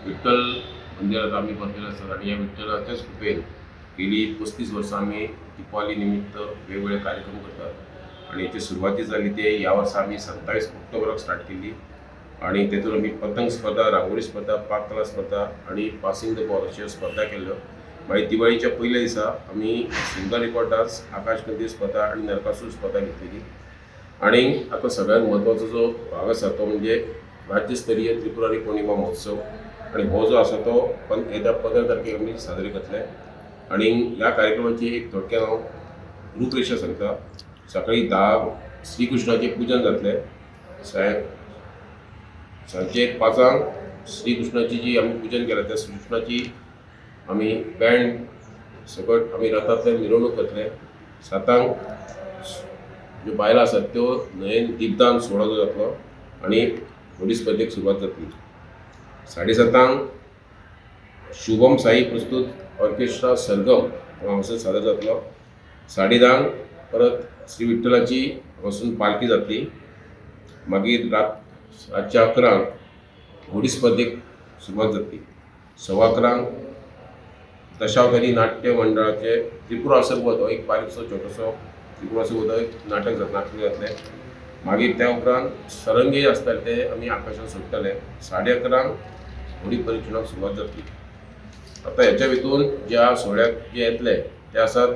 विठ्ठल मंदिरात आम्ही बसलेलो असतात आणि या विठ्ठलाच्याच कृपेन गेली 35 वर्सां आम्ही दिपावली निमित्त वेगवेगळे कार्यक्रम करतात आणि याची सुरुवाती झाली ते या वर्सा आम्ही 27 ऑक्टोबराक स्टार्ट केली आणि तेतून आम्ही पतंग स्पर्धा, रांगोळी स्पर्धा, पाककला स्पर्धा आणि पासिंग द बॉल अशा स्पर्धा केल्यो. मागीर दिवाळीच्या पयल्या दिसा आम्ही सिंगल रेकॉर्ड डान्स, आकाशकंदील स्पर्धा आणि नरकासूर स्पर्धा घेतलेली. आणि आता सगळ्यात महत्त्वाचा जो भाग आसा तो म्हणजे राज्यस्तरीय त्रिपुरारी पौर्णिमा महोत्सव आणि हो जो आसा तो येत्या 15 तारखेक आमी साजरे करतले. आणि ह्या कार्यक्रमाची एक थोडक्यात हांव रूपरेषा सांगता. सकाळी 10 श्रीकृष्णाचे पूजन जातले. सांजे 5 श्रीकृष्णाची जी आमी पूजन केला त्या श्रीकृष्णाची आमी बँड सकट आमी रथांतल्यान मिरवणूक करतले. 7 ज्यो बायलां आसात त्यो न्हंयेन दीपदान सोहळो जो जातलो आणि होडी स्पर्धेक सुरवात जातली. 7:30 शुभम साई प्रस्तुत ऑर्केस्ट्रा सरगम हांगासर सादर जातलो. 10:30 परत श्री विठ्ठलाची हांगासून पालखी जातली. मागीर रातच्या 11 होडी स्पर्धेक सुरवात जातली. 11:15 दशावतारी नाट्य मंडळाचे त्रिपुरा सरबत हो एक बारीकसो छोटोसो त्रिपुरा सरबत एक नाटक जातलें. मागीर त्या उपरांत सरंगी आसताले ते आमी आकाशांत सोडटले. 11:30 होडी परिक्षणाक सुरवात जातली. आता ह्याच्या भितून ज्या सोहळ्याक जे येतले ते आसात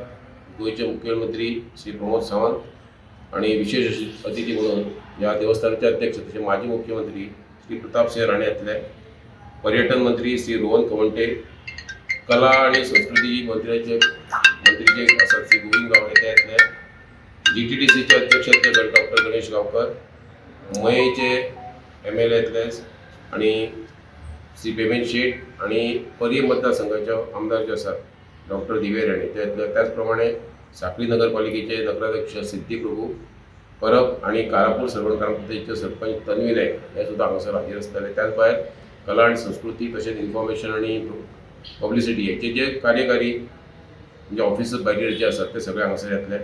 गोंयचे मुख्यमंत्री श्री प्रमोद सावंत आणि विशेष अतिथी म्हणून ह्या देवस्थानाचे अध्यक्ष तसे माजी मुख्यमंत्री श्री प्रताप सिंह राणे येतले. पर्यटन मंत्री श्री रोहन खंवटे, कला आणि संस्कृती मंत्री जे आसात श्री गोविंद गावडे ते येतले. GTDCचे अध्यक्ष डॉक्टर गणेश गांवकर, मयेचे MLA येतले आणि श्री पेमेंट शेठ आणि पर्ये मतदारसंघाचे आमदार जे आसात डॉक्टर दिवे राणे ते येतले. त्याचप्रमाणे सांखळी नगरपालिकेचे नगराध्यक्ष सिद्धी प्रभू परब आणि कारापूर सरवणकारांचे सरपंच तन्वी नायक हे सुद्धा हांगासर हाजीर आसतले. त्याच भायर कला आणि संस्कृती तशेंच इन्फॉर्मेशन आणि पब्लिसिटी हेचे जे कार्यकारी म्हणजे ऑफिसर भाईर जे आसात ते सगळे हांगासर येतले.